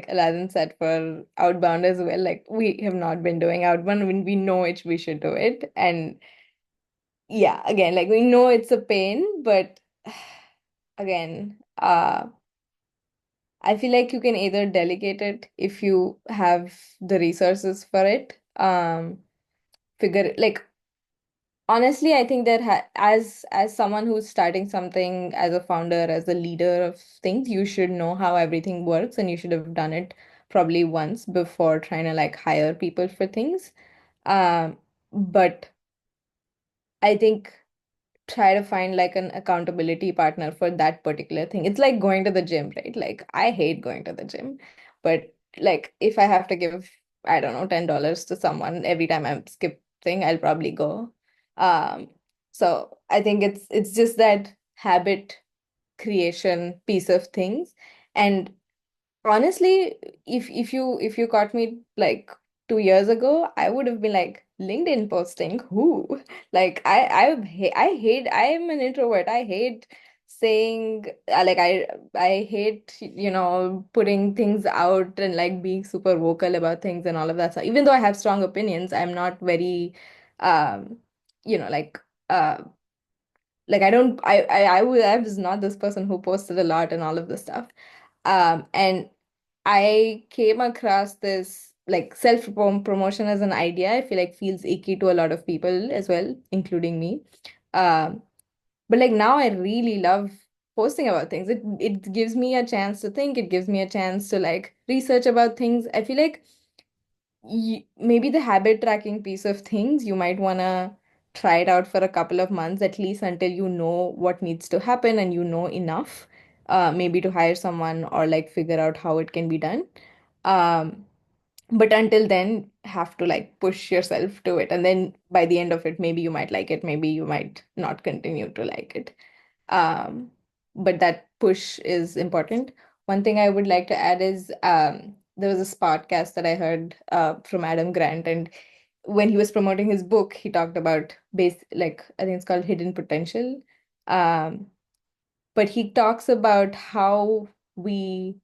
Aladdin said for outbound as well. Like we have not been doing outbound when we know it, we should do it. And yeah, again, like we know it's a pain, but again, I feel like you can either delegate it if you have the resources for it. Figure like honestly, I think that as someone who's starting something as a founder, as a leader of things, you should know how everything works, and you should have done it probably once before trying to like hire people for things. But I think try to find like an accountability partner for that particular thing. It's like going to the gym, right? Like I hate going to the gym, but like if I have to give, I don't know, $10 to someone every time I'm skipping, I'll probably go. Um, so I think it's just that habit creation piece of things. And honestly, if you caught me like 2 years ago, I would have been like LinkedIn posting. Who? Like I hate. I am an introvert. I hate saying like I hate putting things out and like being super vocal about things and all of that stuff. Even though I have strong opinions, I'm not very um you know uh like I was not this person who posted a lot and all of this stuff. And I came across this like self promotion as an idea. I feel like feels icky to a lot of people as well, including me. Um, but like now I really love posting about things. It gives me a chance to think. It gives me a chance to like research about things. I feel like maybe the habit tracking piece of things, you might want to try it out for a couple of months at least until you know what needs to happen and you know enough, maybe to hire someone or like figure out how it can be done. Um, but until then, have to like push yourself to it. And then by the end of it, maybe you might like it, maybe you might not continue to like it. Um, but that push is important. One thing I would like to add is there was this podcast that I heard from Adam Grant, and when he was promoting his book, he talked about like I think it's called Hidden Potential. Um, but he talks about how we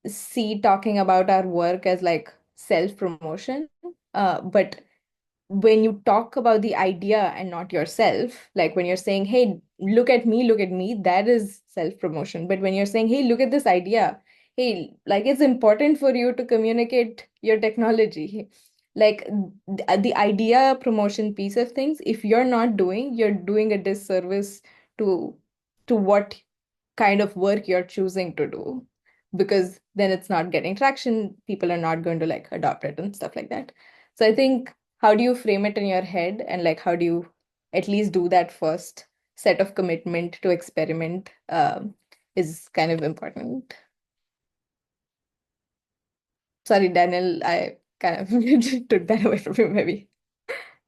see talking about our work as like self-promotion. But when you talk about the idea and not yourself, like when you're saying, hey, look at me, that is self-promotion. But when you're saying, hey, look at this idea, hey, like it's important for you to communicate your technology. Like the idea promotion piece of things, if you're not doing, you're doing a disservice to what kind of work you're choosing to do, because then it's not getting traction, people are not going to like adopt it and stuff like that. So I think how do you frame it in your head, and like how do you at least do that first set of commitment to experiment, is kind of important. Sorry, Daniel, I kind of took that away from you maybe.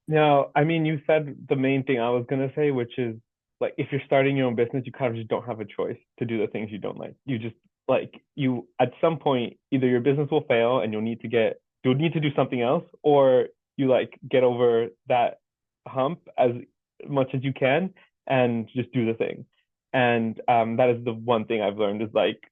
No, I mean, you said the main thing I was gonna say, which is like if you're starting your own business, you kind of just don't have a choice to do the things you don't like. You just like you at some point either your business will fail and you'll need to do something else, or you like get over that hump as much as you can and just do the thing. And that is the one thing I've learned is like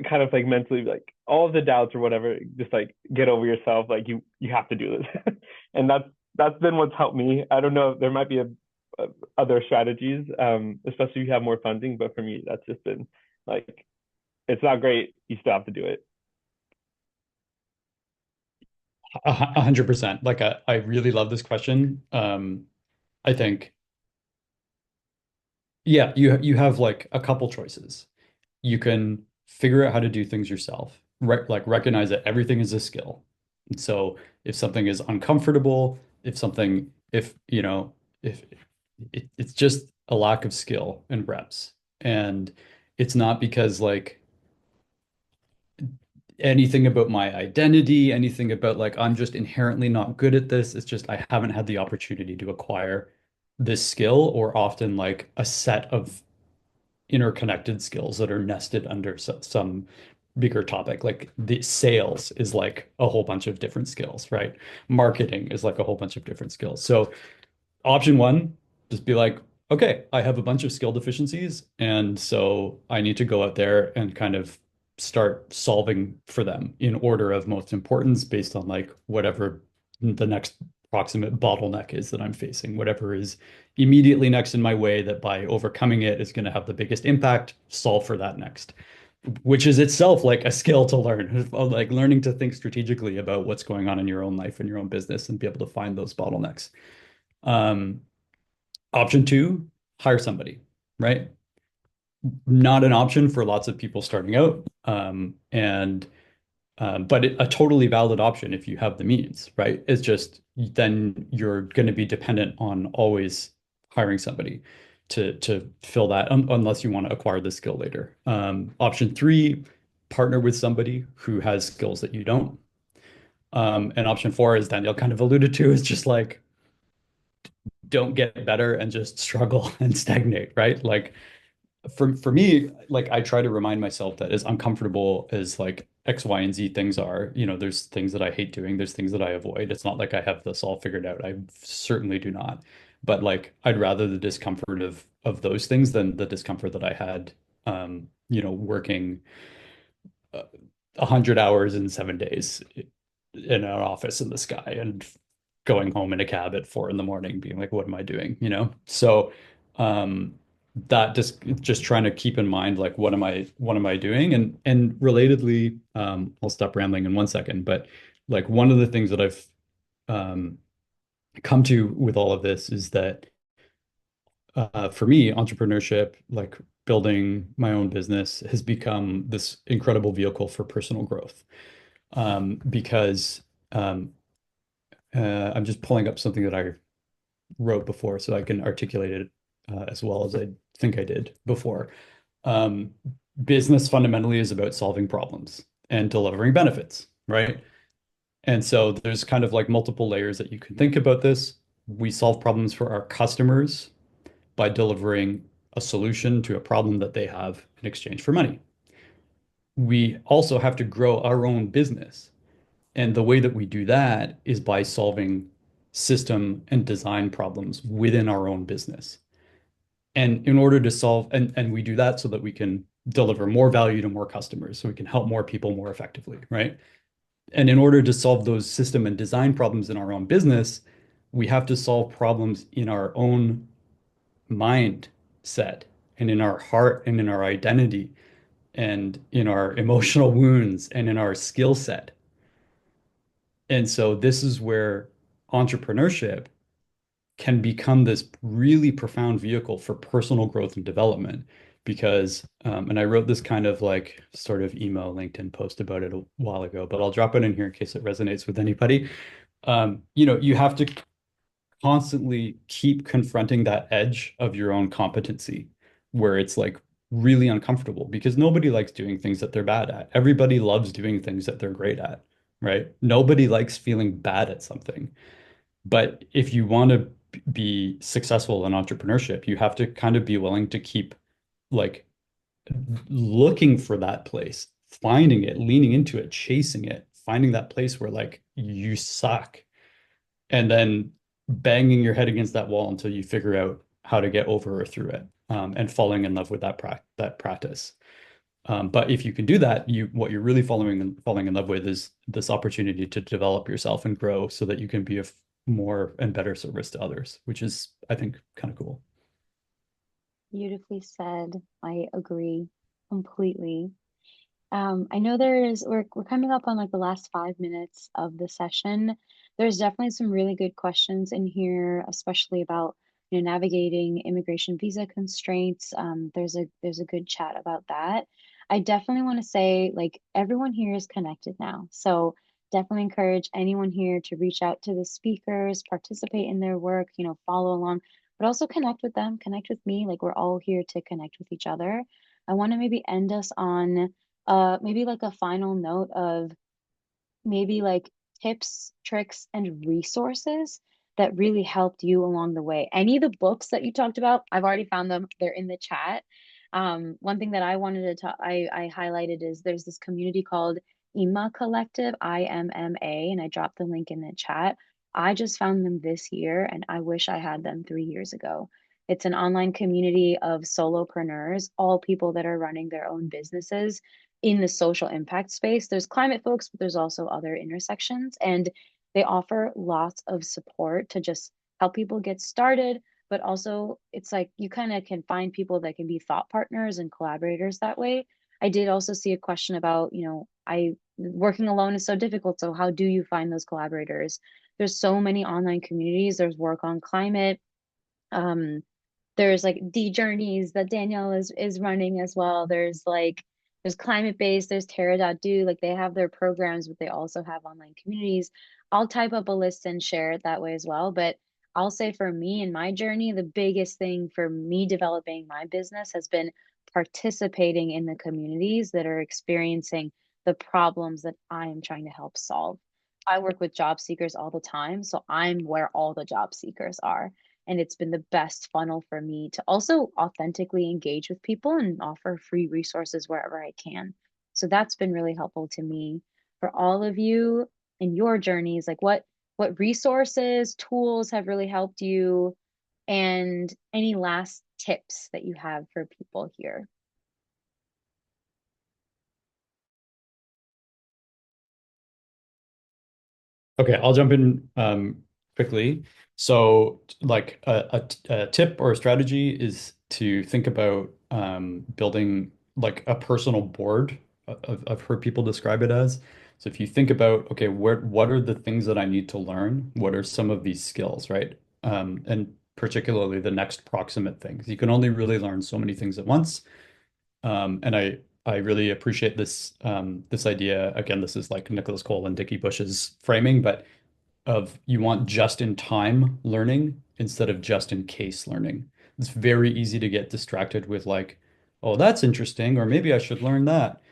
kind of like mentally like all of the doubts or whatever, just like get over yourself. Like you have to do this, and that's been what's helped me. I don't know. There might be other strategies, especially if you have more funding. But for me, that's just been like, it's not great. You still have to do it. 100%. Like I really love this question. I think, yeah, you have like a couple choices. You can figure out how to do things yourself, right? Like recognize that everything is a skill. And so if something is uncomfortable, if if it's just a lack of skill and reps. And it's not because like anything about my identity, anything about like I'm just inherently not good at this. It's just I haven't had the opportunity to acquire this skill, or often like a set of interconnected skills that are nested under some bigger topic. Like the sales is like a whole bunch of different skills, right? Marketing is like a whole bunch of different skills. So option one, just be like, okay, I have a bunch of skill deficiencies, and so I need to go out there and kind of start solving for them in order of most importance based on like whatever the next proximate bottleneck is that I'm facing, whatever is immediately next in my way that by overcoming it is going to have the biggest impact, solve for that next, which is itself like a skill to learn, like learning to think strategically about what's going on in your own life and your own business and be able to find those bottlenecks. Um, Option two, hire somebody, right? Not an option for lots of people starting out, and but a totally valid option if you have the means, right? It's just then you're going to be dependent on always hiring somebody to fill that unless you want to acquire the skill later. Option three, partner with somebody who has skills that you don't. And option four, as Danielle kind of alluded to, is just like don't get better and just struggle and stagnate, right? Like for me, like I try to remind myself that as uncomfortable as like X, Y, and Z things are, there's things that I hate doing, there's things that I avoid. It's not like I have this all figured out. I certainly do not. But like I'd rather the discomfort of those things than the discomfort that I had working 100 hours in 7 days in an office in the sky and going home in a cab at 4 in the morning, being like, what am I doing? So that just trying to keep in mind like what am I doing? And relatedly, I'll stop rambling in 1 second, but like one of the things that I've um come to with all of this is that for me, entrepreneurship, like building my own business, has become this incredible vehicle for personal growth. Because I'm just pulling up something that I wrote before so I can articulate it as well as I think I did before. Um, Business fundamentally is about solving problems and delivering benefits, right? And so there's kind of like multiple layers that you can think about this. We solve problems for our customers by delivering a solution to a problem that they have in exchange for money. We also have to grow our own business. And the way that we do that is by solving system and design problems within our own business. And in order to solve, and we do that so that we can deliver more value to more customers, so we can help more people more effectively, right? And in order to solve those system and design problems in our own business, we have to solve problems in our own mindset and in our heart and in our identity and in our emotional wounds and in our skill set. And so this is where entrepreneurship can become this really profound vehicle for personal growth and development. Because, and I wrote this kind of like sort of emo LinkedIn post about it a while ago, but I'll drop it in here in case it resonates with anybody. You have to constantly keep confronting that edge of your own competency where it's like really uncomfortable because nobody likes doing things that they're bad at. Everybody loves doing things that they're great at, right? Nobody likes feeling bad at something. But if you want to be successful in entrepreneurship, you have to kind of be willing to keep like looking for that place, finding it, leaning into it, chasing it, finding that place where like you suck, and then banging your head against that wall until you figure out how to get over or through it, and falling in love with that practice. But if you can do that, what you're really falling in love with is this opportunity to develop yourself and grow so that you can be of more and better service to others, which is, I think, kind of cool. Beautifully said. I agree completely. I know we're coming up on like the last 5 minutes of the session. There's definitely some really good questions in here, especially about navigating immigration visa constraints. There's a good chat about that. I definitely want to say like everyone here is connected now, so definitely encourage anyone here to reach out to the speakers, participate in their work, follow along, but also connect with them, connect with me. Like we're all here to connect with each other. I want to maybe end us on maybe like a final note of maybe like tips, tricks, and resources that really helped you along the way. Any of the books that you talked about, I've already found them. They're in the chat. One thing that I wanted to talk, I highlighted is there's this community called IMA Collective, IMMA, and I dropped the link in the chat. I just found them this year, and I wish I had them 3 years ago. It's an online community of solopreneurs, all people that are running their own businesses in the social impact space. There's climate folks, but there's also other intersections, and they offer lots of support to just help people get started. But also, it's like you kind of can find people that can be thought partners and collaborators that way. I did also see a question about, I working alone is so difficult. So how do you find those collaborators? There's so many online communities. There's work on climate. Um, there's like D journeys that Danielle is running as well. There's climate based, there's Terra.do, like they have their programs, but they also have online communities. I'll type up a list and share it that way as well. But I'll say for me in my journey, the biggest thing for me developing my business has been participating in the communities that are experiencing the problems that I am trying to help solve. I work with job seekers all the time, so I'm where all the job seekers are. And it's been the best funnel for me to also authentically engage with people and offer free resources wherever I can. So that's been really helpful to me. For all of you in your journeys, like what resources, tools have really helped you, and any last tips that you have for people here? Okay, I'll jump in quickly. So, like a tip or a strategy is to think about building like a personal board. I've heard people describe it as. So, if you think about, okay, what are the things that I need to learn? What are some of these skills, right? And particularly the next proximate things. You can only really learn so many things at once. And I really appreciate this idea. Again, this is like Nicholas Cole and Dickie Bush's framing, but of you want just in time learning instead of just in case learning. It's very easy to get distracted with like, oh, that's interesting, or maybe I should learn that.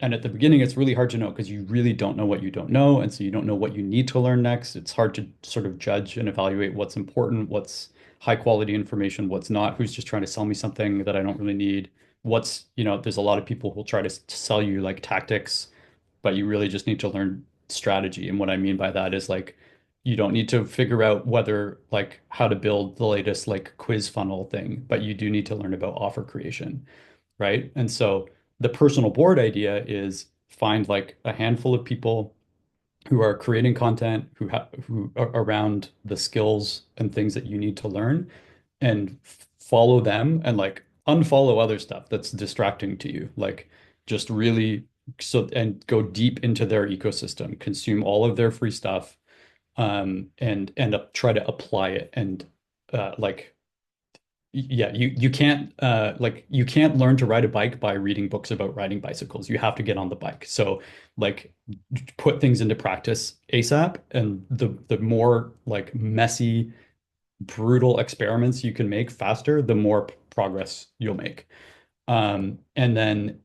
And at the beginning, it's really hard to know because you really don't know what you don't know. And so you don't know what you need to learn next. It's hard to sort of judge and evaluate what's important, what's high quality information, what's not, who's just trying to sell me something that I don't really need. There's a lot of people who'll try to sell you like tactics, but you really just need to learn strategy. And what I mean by that is like, you don't need to figure out whether like how to build the latest like quiz funnel thing, but you do need to learn about offer creation, right? And so the personal board idea is find like a handful of people who are creating content who are around the skills and things that you need to learn and follow them and like unfollow other stuff that's distracting to you. Like just really and go deep into their ecosystem, consume all of their free stuff, and end up try to apply it and like yeah, you can't like you can't learn to ride a bike by reading books about riding bicycles. You have to get on the bike. So like put things into practice ASAP, and the more like messy, brutal experiments you can make faster, the more progress you'll make. And then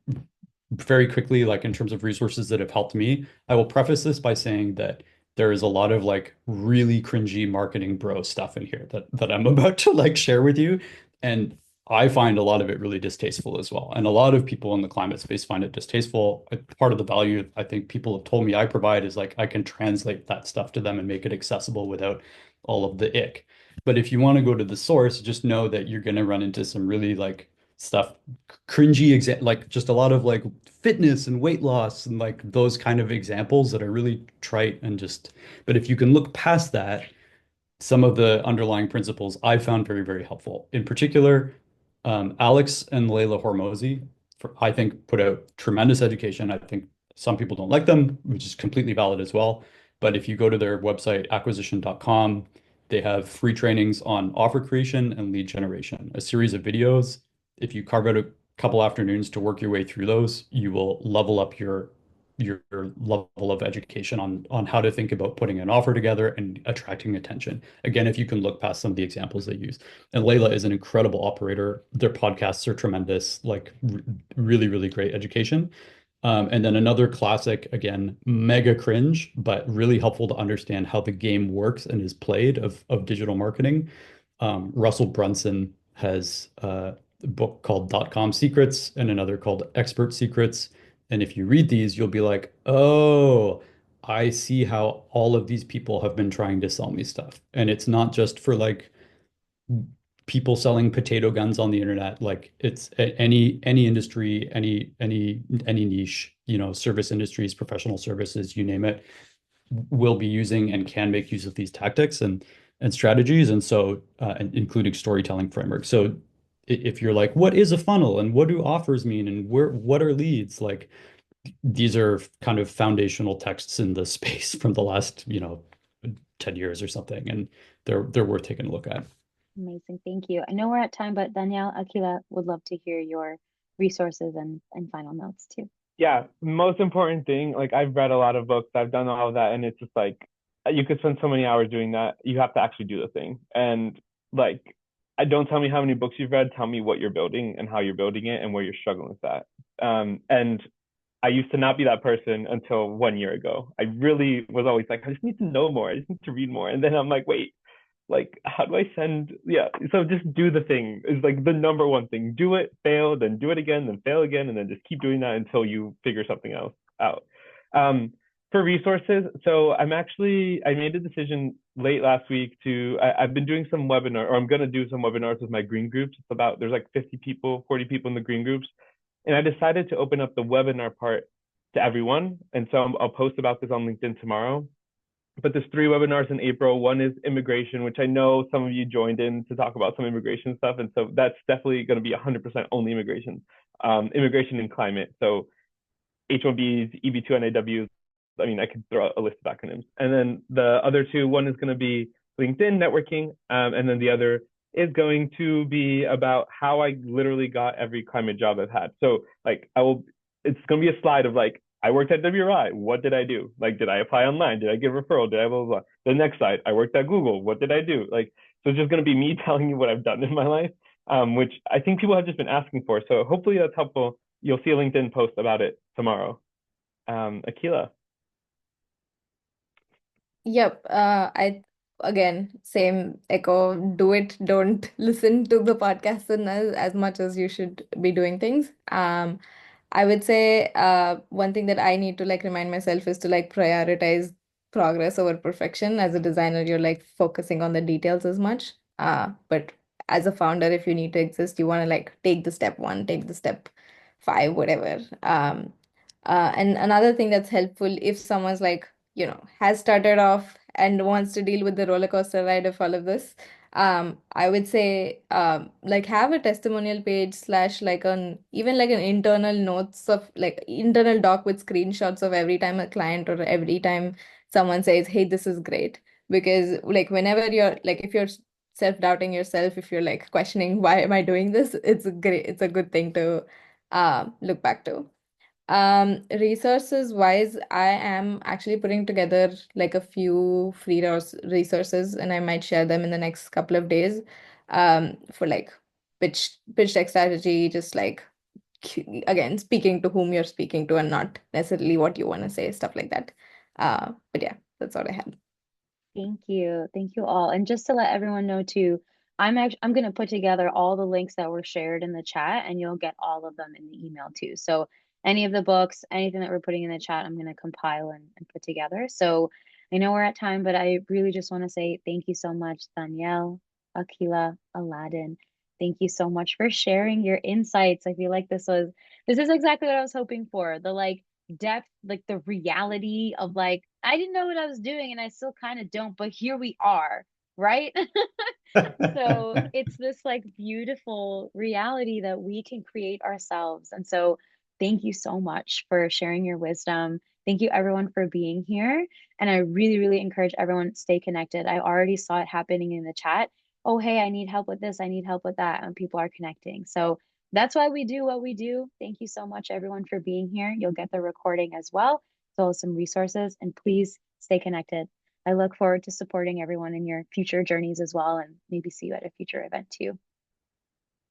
very quickly, like in terms of resources that have helped me, I will preface this by saying that there is a lot of like really cringy marketing bro stuff in here that I'm about to like share with you. And I find a lot of it really distasteful as well. And a lot of people in the climate space find it distasteful. Part of the value I think people have told me I provide is like I can translate that stuff to them and make it accessible without all of the ick. But if you want to go to the source, just know that you're going to run into some really like stuff, cringy like just a lot of like fitness and weight loss and like those kind of examples that are really trite and just, but if you can look past that, some of the underlying principles I found very, very helpful. In particular, Alex and Layla Hormozy, I think, put out tremendous education. I think some people don't like them, which is completely valid as well. But if you go to their website, acquisition.com, they have free trainings on offer creation and lead generation, a series of videos. If you carve out a couple afternoons to work your way through those, you will level up your level of education on how to think about putting an offer together and attracting attention. Again, if you can look past some of the examples they use. And Layla is an incredible operator. Their podcasts are tremendous, like really, really great education. And then another classic, again, mega cringe, but really helpful to understand how the game works and is played of digital marketing. Russell Brunson has a book called .com Secrets and another called Expert Secrets. And if you read these, you'll be like, oh, I see how all of these people have been trying to sell me stuff. And it's not just for like people selling potato guns on the internet. Like it's any industry, any niche, service industries, professional services, you name it, will be using and can make use of these tactics and strategies, and so and including storytelling frameworks. So if you're like, what is a funnel and what do offers mean and what are leads? Like these are kind of foundational texts in the space from the last, 10 years or something, and they're worth taking a look at. Amazing. Thank you. I know we're at time, but Danielle, Akila would love to hear your resources and final notes too. Yeah, most important thing, like I've read a lot of books, I've done all of that, and it's just like you could spend so many hours doing that. You have to actually do the thing. And like, I don't tell me how many books you've read. Tell me what you're building and how you're building it and where you're struggling with that. And I used to not be that person until 1 year ago. I really was always like, I just need to know more. I just need to read more. And then I'm like, wait, like, how do I send? Yeah. So just do the thing is like the number one thing. Do it, fail, then do it again, then fail again, and then just keep doing that until you figure something else out. Um, for resources, so I made a decision late last week I've been doing some webinar, or I'm going to do some webinars with my green groups. There's like 50 people, 40 people in the green groups. And I decided to open up the webinar part to everyone. And so I'll post about this on LinkedIn tomorrow. But there's 3 webinars in April. One is immigration, which I know some of you joined in to talk about some immigration stuff. And so that's definitely going to be 100% only immigration, immigration and climate. So H1Bs, EB2 NAWs. I mean, I could throw a list of acronyms. And then the other 2, one is going to be LinkedIn networking. And then the other is going to be about how I literally got every climate job I've had. So like it's going to be a slide of like, I worked at WRI. What did I do? Like, did I apply online? Did I get a referral? Did I blah, blah, blah. The next slide, I worked at Google. What did I do? Like, so it's just going to be me telling you what I've done in my life, which I think people have just been asking for. So hopefully that's helpful. You'll see a LinkedIn post about it tomorrow. Akila. Yep. Again, same echo. Do it. Don't listen to the podcast and as much as you should be doing things. I would say one thing that I need to like remind myself is to like prioritize progress over perfection. As a designer, you're like focusing on the details as much. But as a founder, if you need to exist, you want to like take the step 1, take the step 5, whatever. And another thing that's helpful if someone's like, has started off and wants to deal with the roller coaster ride of all of this, I would say like have a testimonial page / like even like an internal notes of like internal doc with screenshots of every time a client or every time someone says, hey, this is great. Because like whenever you're like, if you're self-doubting yourself, if you're like questioning why am I doing this, it's a good thing to look back to. Resources wise, I am actually putting together like a few free resources and I might share them in the next couple of days for like pitch deck strategy, just like again, speaking to whom you're speaking to and not necessarily what you want to say, stuff like that. But yeah, that's all I had. Thank you. Thank you all. And just to let everyone know too, I'm going to put together all the links that were shared in the chat and you'll get all of them in the email too. So any of the books, anything that we're putting in the chat, I'm going to compile and put together. So I know we're at time, but I really just want to say thank you so much, Danielle, Akila, Aladdin. Thank you so much for sharing your insights. I feel like this is exactly what I was hoping for. The like depth, like the reality of like, I didn't know what I was doing and I still kind of don't, but here we are, right? So it's this like beautiful reality that we can create ourselves. And so thank you so much for sharing your wisdom. Thank you everyone for being here. And I really, really encourage everyone to stay connected. I already saw it happening in the chat. Oh, hey, I need help with this. I need help with that. And people are connecting. So that's why we do what we do. Thank you so much, everyone, for being here. You'll get the recording as well, as well as some resources. And please stay connected. I look forward to supporting everyone in your future journeys as well, and maybe see you at a future event too.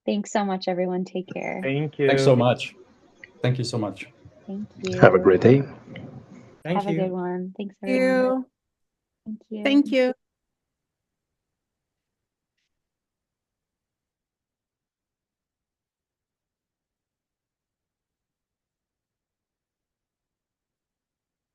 Thanks so much, everyone. Take care. Thank you. Thanks so much. Thank you so much. Thank you. Have a great day. Have a good one. Thanks, everyone. Thank you. Thank you. Thank you.